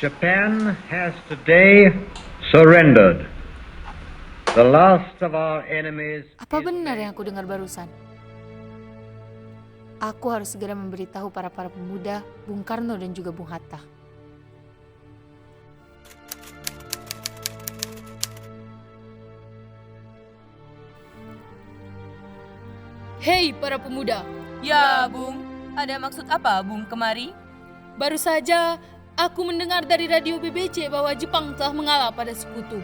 Japan has today surrendered. The last of our enemies. Apa benar yang aku dengar barusan? Aku harus segera memberitahu para pemuda, Bung Karno dan juga Bung Hatta. Hei para pemuda. Ya, Bung. Ada maksud apa, Bung, kemari? Baru saja aku mendengar dari radio BBC bahwa Jepang telah mengalah pada sekutu.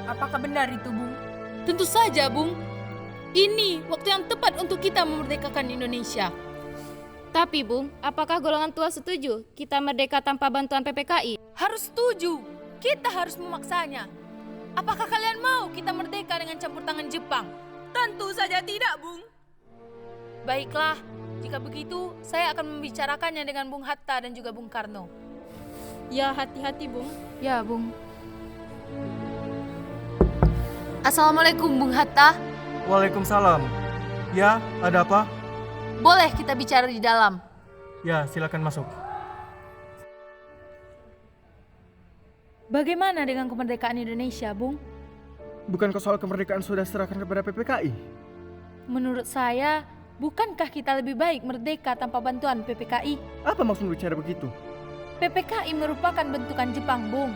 Apakah benar itu, Bung? Tentu saja, Bung. Ini waktu yang tepat untuk kita memerdekakan Indonesia. Tapi Bung, apakah golongan tua setuju kita merdeka tanpa bantuan PPKI? Harus setuju. Kita harus memaksanya. Apakah kalian mau kita merdeka dengan campur tangan Jepang? Tentu saja tidak, Bung. Baiklah, jika begitu saya akan membicarakannya dengan Bung Hatta dan juga Bung Karno. Ya, hati-hati Bung. Ya, Bung. Assalamualaikum, Bung Hatta. Waalaikumsalam. Ya, ada apa? Boleh kita bicara di dalam? Ya, silakan masuk. Bagaimana dengan kemerdekaan Indonesia, Bung? Bukankah soal kemerdekaan sudah serahkan kepada PPKI? Menurut saya, bukankah kita lebih baik merdeka tanpa bantuan PPKI? Apa maksud bicara begitu? PPKI merupakan bentukan Jepang, Bung.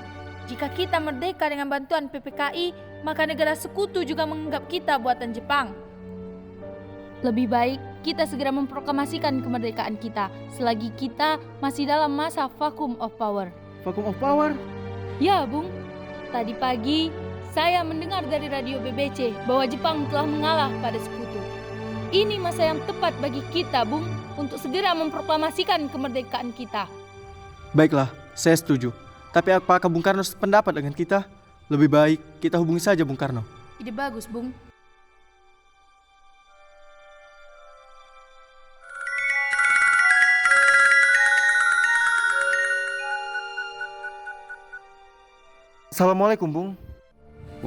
Jika kita merdeka dengan bantuan PPKI, maka negara sekutu juga menganggap kita buatan Jepang. Lebih baik kita segera memproklamasikan kemerdekaan kita selagi kita masih dalam masa vacuum of power. Vacuum of power? Ya, Bung. Tadi pagi saya mendengar dari radio BBC bahwa Jepang telah mengalah pada sekutu. Ini masa yang tepat bagi kita, Bung, untuk segera memproklamasikan kemerdekaan kita. Baiklah, saya setuju. Tapi apakah Bung Karno sependapat dengan kita? Lebih baik kita hubungi saja Bung Karno. Ide bagus, Bung. Assalamualaikum Bung.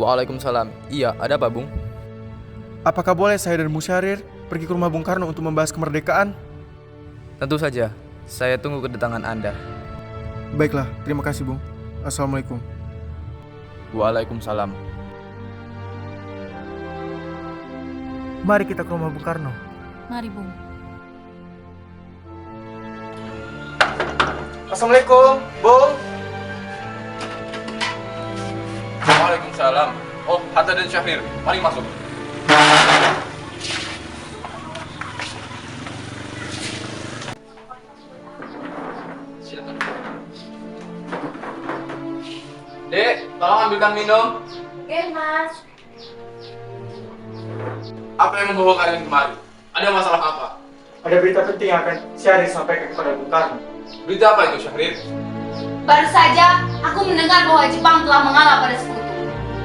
Waalaikumsalam. Iya, ada apa, Bung? Apakah boleh saya dan Musyarir pergi ke rumah Bung Karno untuk membahas kemerdekaan? Tentu saja. Saya tunggu kedatangan Anda. Baiklah, terima kasih Bung. Assalamualaikum. Waalaikumsalam. Mari kita ke rumah Bung Karno. Mari, Bung. Assalamualaikum, Bung. Waalaikumsalam. Oh, Hatta dan Syahrir, mari masuk. Silakan. Dek, tolong ambilkan minum. Oke, Mas. Apa yang membawa kalian kemari? Ada masalah apa? Ada berita penting yang akan Syahrir sampaikan kepada Bung Karno. Berita apa itu, Syahrir? Baru saja aku mendengar bahwa Jepang telah mengalah pada sekutu.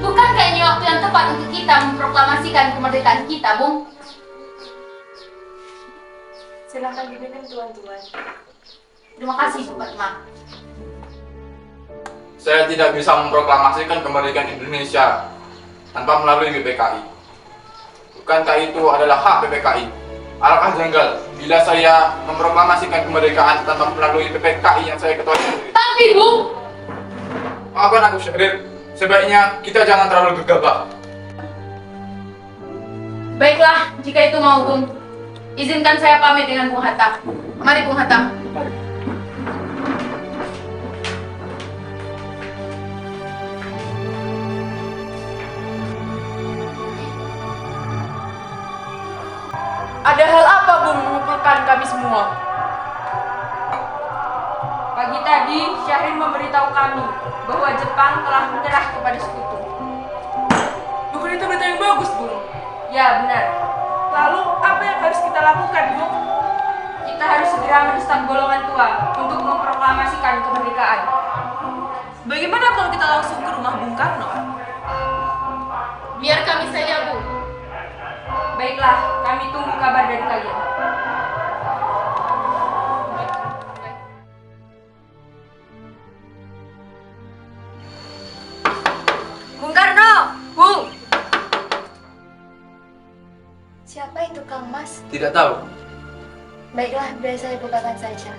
Bukankah ini waktu yang tepat untuk kita memproklamasikan kemerdekaan kita, Bung? Silakan diminum tuan-tuan. Terima kasih, Sobat Ma. Saya tidak bisa memproklamasikan kemerdekaan Indonesia tanpa melalui PPKI. Bukankah itu adalah hak PPKI? Alangkah janggal bila saya memproklamasikan kemerdekaan tanpa melalui PPKI yang saya ketuai sendiri. Tapi, Bung, Maafkan aku, Syahrir. Sebaiknya kita jangan terlalu gegabah. baiklah jika itu mau, Bung. Izinkan saya pamit dengan Bung Hatta. Mari, Bung Hatta. Ada hal apa, Bung, mengumpulkan kami semua? Pagi tadi, Syahrir memberitahu kami bahwa Jepang telah menyerah kepada sekutu. Bukan itu berita yang bagus, Bung. Ya, benar. Lalu, apa yang harus kita lakukan, Bung? Kita harus segera mendesak golongan tua untuk memproklamasikan kemerdekaan. Bagaimana kalau kita langsung ke rumah Bung Karno? Biar kami saja, Bu. Baiklah, kami tunggu kabar dari kalian. Bung Karno! Bung! Siapa itu, Kang Mas? Tidak tahu. Baiklah, biar saya bukakan saja.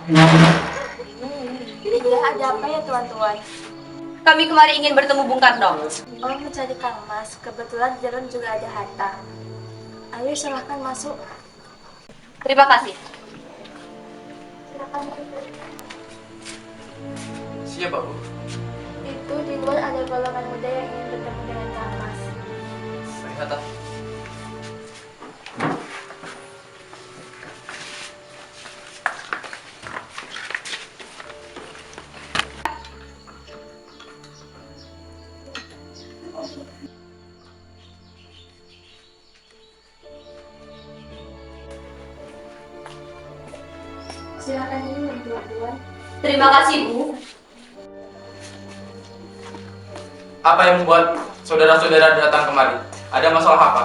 Ya, ada apa ya tuan-tuan? Kami kemarin ingin bertemu Bung Karno. Oh, mencari Kang Mas. Kebetulan di dalam juga ada Hatta. Ayo silahkan masuk. Terima kasih. Silakan. Siapa, Bu? Itu di luar ada golongan muda yang ingin bertemu dengan Kang Mas. Saya kata. Silakan ini tuan-tuan. Terima kasih, Bu. Apa yang membuat saudara-saudara datang kemari? Ada masalah apa?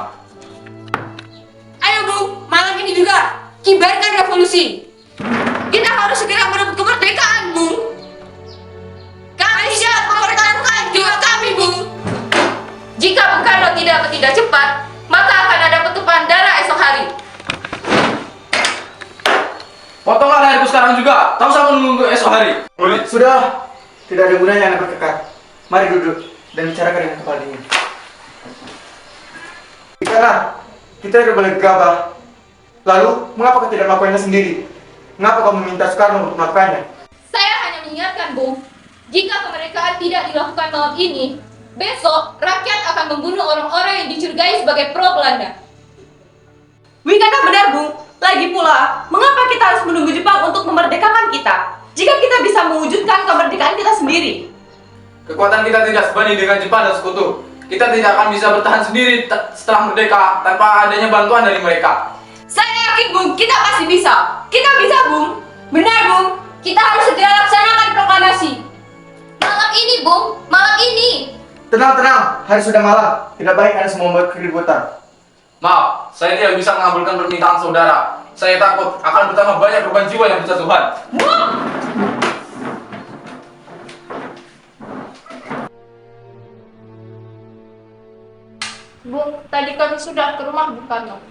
Ayo Bung, malam ini juga kibarkan revolusi. Kita harus segera merebut kemerdekaan, Bung. Kami siap mempertahankan jiwa kami, Bung. Jika Bung Karno tidak bertindak cepat, maka akan ada pertumpahan darah esok hari. Potonglah leherku sekarang juga. Tak usah menunggu esok hari. Sudah, tidak ada gunanya Anda berkekar. Mari duduk dan bicarakan dengan kepala dingin. Jikalah kita tidak boleh gegabah, lalu mengapa kau tidak melakukannya sendiri? Mengapa kau meminta Soekarno untuk melakukannya? Saya hanya mengingatkan, Bung, jika kemerdekaan tidak dilakukan malam ini, besok rakyat akan membunuh orang-orang yang dicurigai sebagai pro Belanda. Wih, kata benar, Bung. Lagi pula, mengapa kita harus menunggu Jepang untuk memerdekakan kita? Jika kita bisa mewujudkan kemerdekaan kita sendiri. Kekuatan kita tidak sebanding dengan Jepang dan sekutu. Kita tidak akan bisa bertahan sendiri setelah merdeka tanpa adanya bantuan dari mereka. Saya yakin, Bung, kita pasti bisa. Kita bisa, Bung. Benar, Bung. Kita harus segera laksanakan proklamasi. Malam ini, Bung. Malam ini. Tenang, hari sudah malam. Tidak baik Anda semua membuat keributan. Maaf, saya tidak bisa mengabulkan permintaan saudara. Saya takut akan bertambah banyak korban jiwa yang berjatuhan. Bung, tadi kami sudah ke rumah Bung Karno.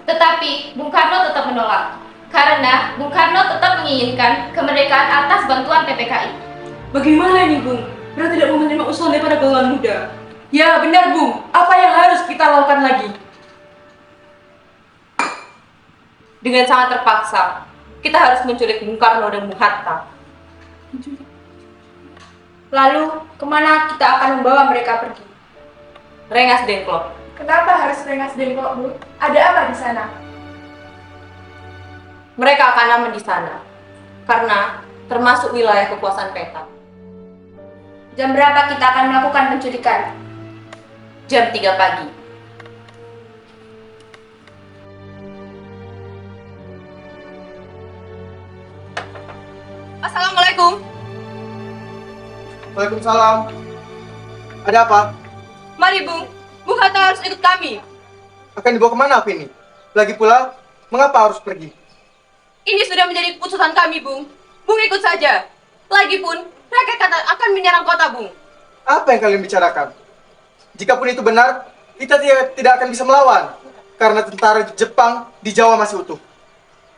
Tetapi Bung Karno tetap menolak. Karena Bung Karno tetap menginginkan kemerdekaan atas bantuan PPKI. Bagaimana ini, Bung? Beliau tidak mau menerima usulan daripada golongan muda. Ya, benar, Bung. Apa yang harus kita lakukan lagi? Dengan sangat terpaksa, kita harus menculik Bung Karno dan Bung Hatta. Lalu, kemana kita akan membawa mereka pergi? Rengas Dengklok. Kenapa harus Rengas Dengklok, Bu? Ada apa di sana? Mereka akan aman di sana, karena termasuk wilayah kekuasaan peta. Jam berapa kita akan melakukan penculikan? Jam 3 pagi. Assalamualaikum. Waalaikumsalam. Ada apa? Mari, Bung. Bung Hatta harus ikut kami. Akan dibawa kemana apa ini? Lagi pula, mengapa harus pergi? Ini sudah menjadi keputusan kami, Bung. Bung ikut saja. Lagipun, rakyat akan menyerang kota, Bung. Apa yang kalian bicarakan? Jikapun itu benar, kita tidak akan bisa melawan. Karena tentara Jepang di Jawa masih utuh.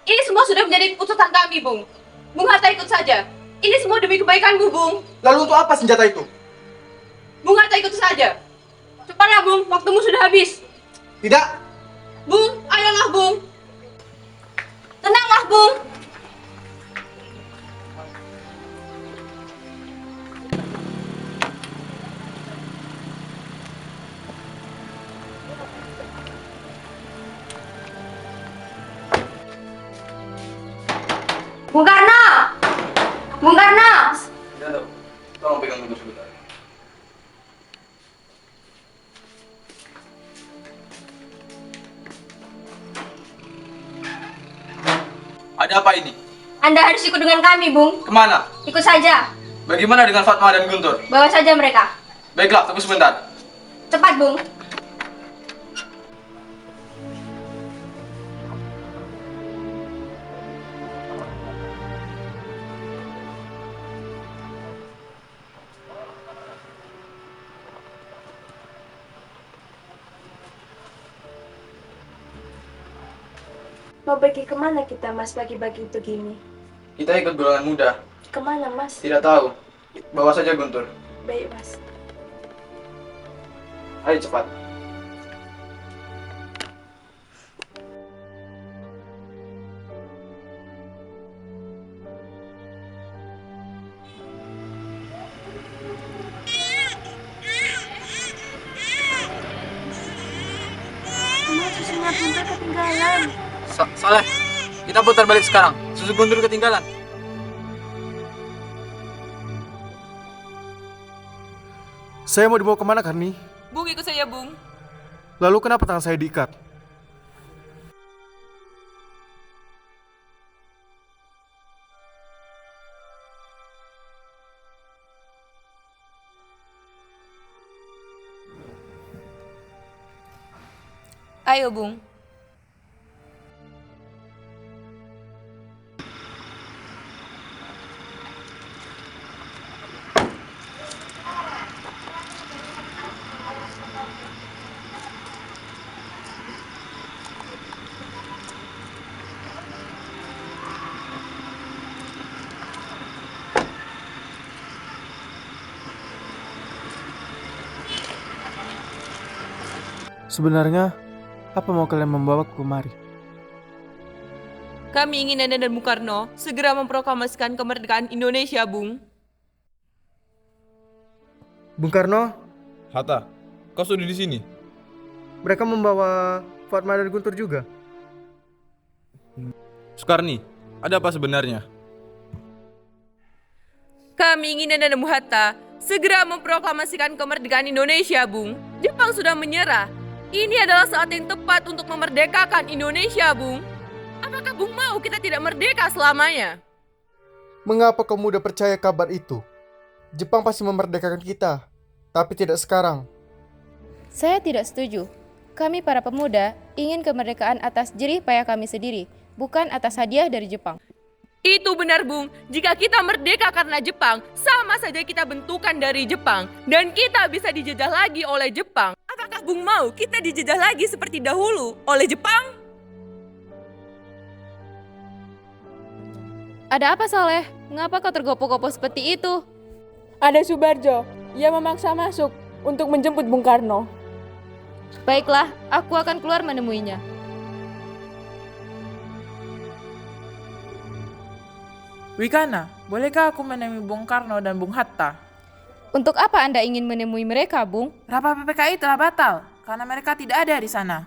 Ini semua sudah menjadi keputusan kami, Bung. Bung Hatta ikut saja. Ini semua demi kebaikanmu, Bung. Lalu untuk apa senjata itu? Bung Hatta ikut saja. Cepatlah, Bung. Waktumu sudah habis. Tidak. Bung, ayolah, Bung. Tenanglah, Bung. Bung Karno! Bung Karno! Tidak tahu. Tolong pegang dulu sebentar. Ada apa ini? Anda harus ikut dengan kami, Bung. Kemana? Ikut saja. Bagaimana dengan Fatma dan Guntur? Bawa saja mereka. Baiklah, tunggu sebentar. Cepat, Bung. Mau pergi kemana kita, Mas, pagi-pagi begini? Kita ikut golongan muda. Kemana, Mas? Tidak tahu. Bawa saja Guntur. Baik, Mas. Ayo cepat. Mas, susunya Guntur ketinggalan. Saleh, kita putar balik sekarang. Susu Guntur ketinggalan. Saya mau dibawa kemana, Karni? Bung, ikut saya, Bung. Lalu kenapa tangan saya diikat? Ayo, Bung. Sebenarnya, apa mau kalian membawaku kemari? Kami ingin Nanda dan Bung Karno segera memproklamasikan kemerdekaan Indonesia, Bung. Bung Karno, Hatta, kau sudah di sini? mereka membawa Fatma dan Guntur juga. Sukarni, ada apa sebenarnya? Kami ingin Nanda dan Bung Hatta segera memproklamasikan kemerdekaan Indonesia, Bung. Jepang sudah menyerah. Ini adalah saat yang tepat untuk memerdekakan Indonesia, Bung. Apakah Bung mau kita tidak merdeka selamanya? Mengapa kau mudah percaya kabar itu? Jepang pasti memerdekakan kita, tapi tidak sekarang. Saya tidak setuju. Kami para pemuda ingin kemerdekaan atas jerih payah kami sendiri, bukan atas hadiah dari Jepang. Itu benar, Bung. Jika kita merdeka karena Jepang, sama saja kita bentukan dari Jepang. Dan kita bisa dijajah lagi oleh Jepang. Apakah Bung mau kita dijajah lagi seperti dahulu oleh Jepang? Ada apa, Saleh? Mengapa kau tergopoh-gopoh seperti itu? Ada Subarjo, ia memaksa masuk untuk menjemput Bung Karno. Baiklah, aku akan keluar menemuinya. Wikana, bolehkah aku menemui Bung Karno dan Bung Hatta? Untuk apa Anda ingin menemui mereka, Bung? Rapat PPKI telah batal karena mereka tidak ada di sana.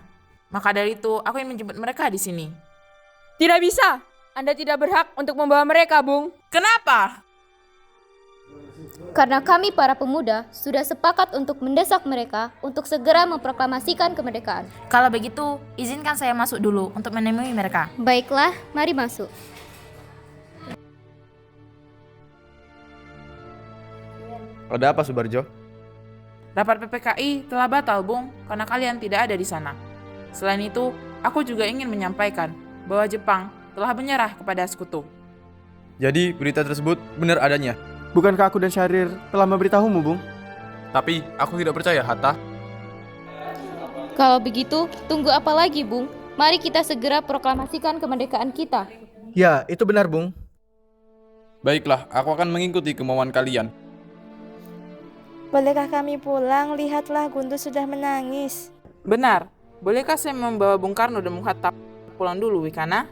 Maka dari itu, aku ingin menjemput mereka di sini. Tidak bisa, Anda tidak berhak untuk membawa mereka, Bung. Kenapa? Karena kami para pemuda sudah sepakat untuk mendesak mereka untuk segera memproklamasikan kemerdekaan. Kalau begitu, izinkan saya masuk dulu untuk menemui mereka. Baiklah, mari masuk. Ada apa, Subarjo? Rapat PPKI telah batal, Bung, karena kalian tidak ada di sana. Selain itu, aku juga ingin menyampaikan bahwa Jepang telah menyerah kepada sekutu. Jadi, berita tersebut benar adanya. Bukankah aku dan Syahrir telah memberitahumu, Bung? Tapi, aku tidak percaya, Hatta. Kalau begitu, tunggu apa lagi, Bung? Mari kita segera proklamasikan kemerdekaan kita. Ya, itu benar, Bung. Baiklah, aku akan mengikuti kemauan kalian. Bolehkah kami pulang? Lihatlah, Guntur sudah menangis. Benar, bolehkah saya membawa Bung Karno dan Bung Hatta pulang dulu, Wikana?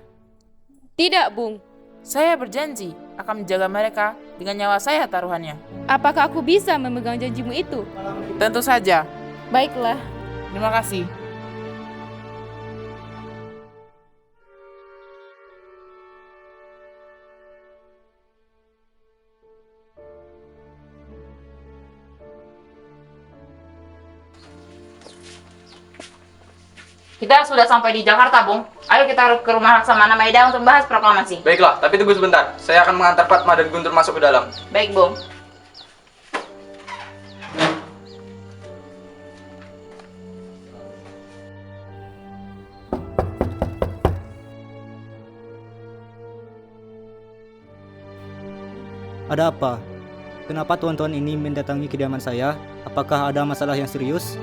Tidak, Bung. Saya berjanji akan menjaga mereka dengan nyawa saya taruhannya. Apakah aku bisa memegang janjimu itu? Tentu saja. Baiklah. Terima kasih. Kita sudah sampai di Jakarta, Bung. Ayo kita ke rumah Laksamana Maeda untuk membahas proklamasi. Baiklah, tapi tunggu sebentar. Saya akan mengantar Fatma dan Guntur masuk ke dalam. Baik, Bung. Ada apa? Kenapa tuan-tuan ini mendatangi kediaman saya? Apakah ada masalah yang serius?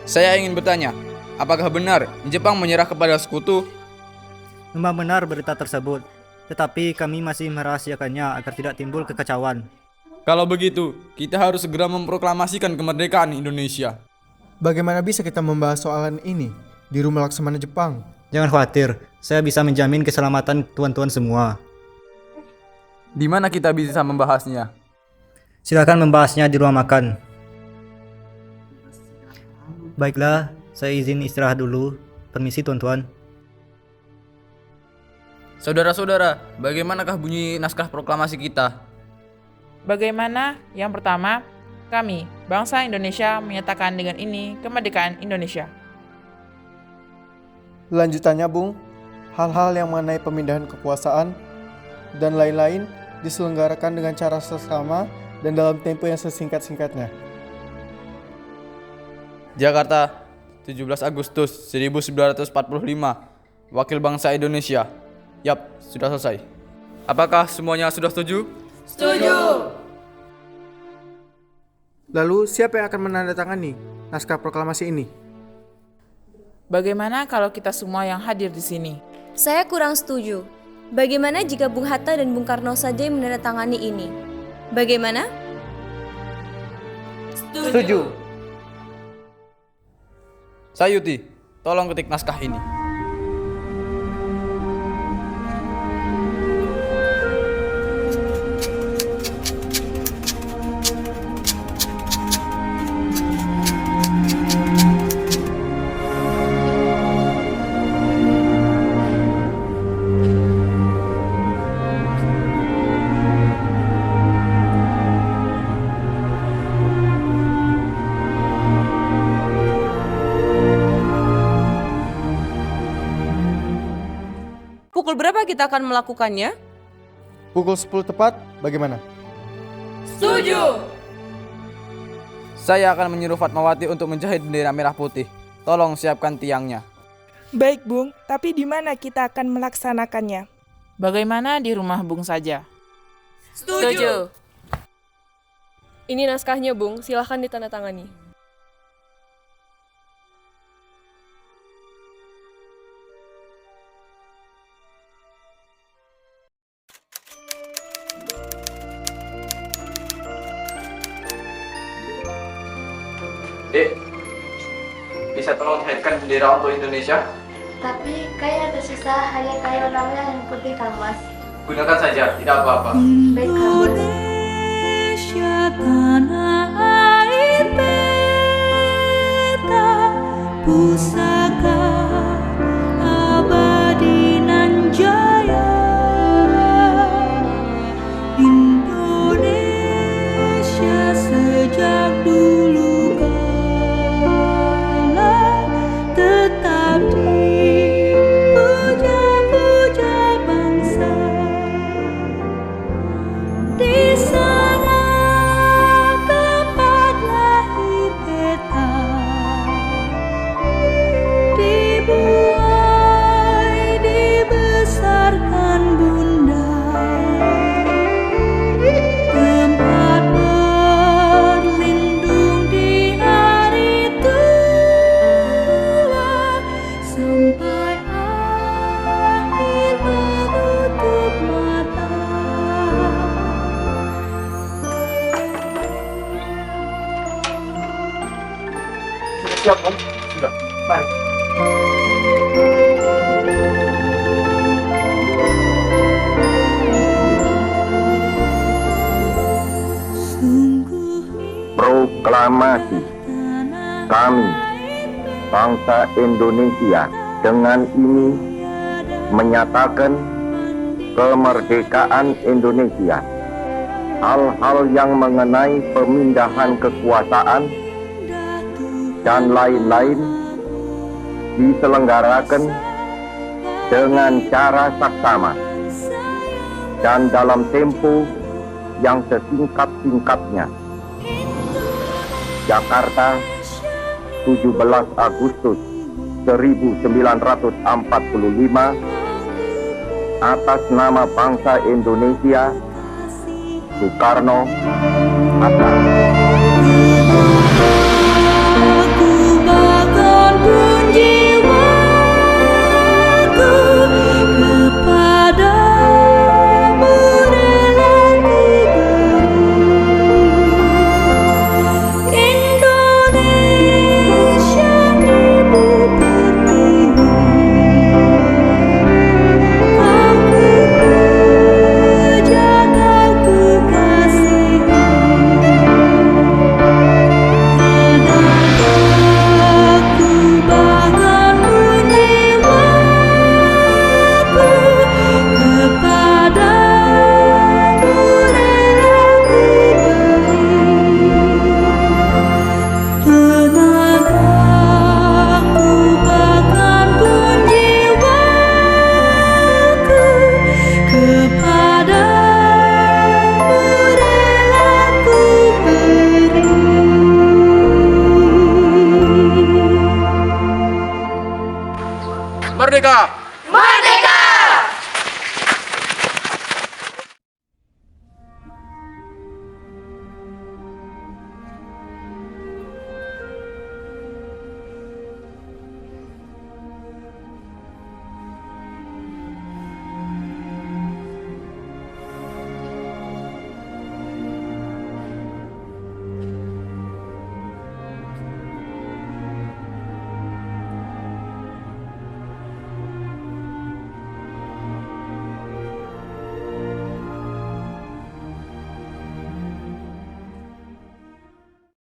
Saya ingin bertanya, apakah benar Jepang menyerah kepada sekutu? Memang benar berita tersebut. tetapi kami masih merahasiakannya agar tidak timbul kekacauan. Kalau begitu, kita harus segera memproklamasikan kemerdekaan Indonesia. Bagaimana bisa kita membahas soalan ini di rumah Laksamana Jepang? Jangan khawatir, saya bisa menjamin keselamatan tuan-tuan semua. Di mana kita bisa membahasnya? Silakan membahasnya di ruang makan. Baiklah, saya izin istirahat dulu. Permisi tuan-tuan. Saudara-saudara, bagaimanakah bunyi naskah proklamasi kita? Bagaimana? Yang pertama, kami, bangsa Indonesia, menyatakan dengan ini kemerdekaan Indonesia. Lanjutannya, Bung, hal-hal yang mengenai pemindahan kekuasaan dan lain-lain diselenggarakan dengan cara seksama dan dalam tempo yang sesingkat-singkatnya. Jakarta, 17 Agustus 1945, Wakil Bangsa Indonesia. Yap, sudah selesai. Apakah semuanya sudah setuju? Setuju. Lalu, siapa yang akan menandatangani naskah proklamasi ini? Bagaimana kalau kita semua yang hadir di sini? Saya kurang setuju. Bagaimana jika Bung Hatta dan Bung Karno saja yang menandatangani ini? Bagaimana? Setuju. Sayuti, tolong ketik naskah ini. Pukul berapa kita akan melakukannya? Pukul 10 tepat, bagaimana? Setuju. Saya akan menyuruh Fatmawati untuk menjahit bendera merah putih. Tolong siapkan tiangnya. Baik, Bung, tapi di mana kita akan melaksanakannya? Bagaimana di rumah Bung saja? Setuju. Ini naskahnya, Bung. Silahkan ditandatangani. Dek, bisa tolong jahitkan bendera untuk Indonesia? Tapi kain ada sisa hanya kain warnanya yang putih, Kang Mas. Gunakan saja, tidak apa-apa. Baik, Kang Mas. Indonesia tanah air beta, pusaka abadi nan jaya. Indonesia sejak dulu kala tetap dipuja-puja bangsa. Di sana tempat lahir beta, dibuai dibesarkan bunda, tempat berlindung di hari tua, sampai akhir menutup mata. Siap, Bung? Sudah. Baik. Proklamasi kami, bangsa Indonesia, dengan ini menyatakan kemerdekaan Indonesia. Hal-hal yang mengenai pemindahan kekuasaan dan lain-lain diselenggarakan dengan cara saksama dan dalam tempo yang sesingkat-singkatnya. Jakarta, 17 Agustus 1945, atas nama bangsa Indonesia, Soekarno, Hatta. Bahkan pun jiwaku kepada Merdeka! Merdeka!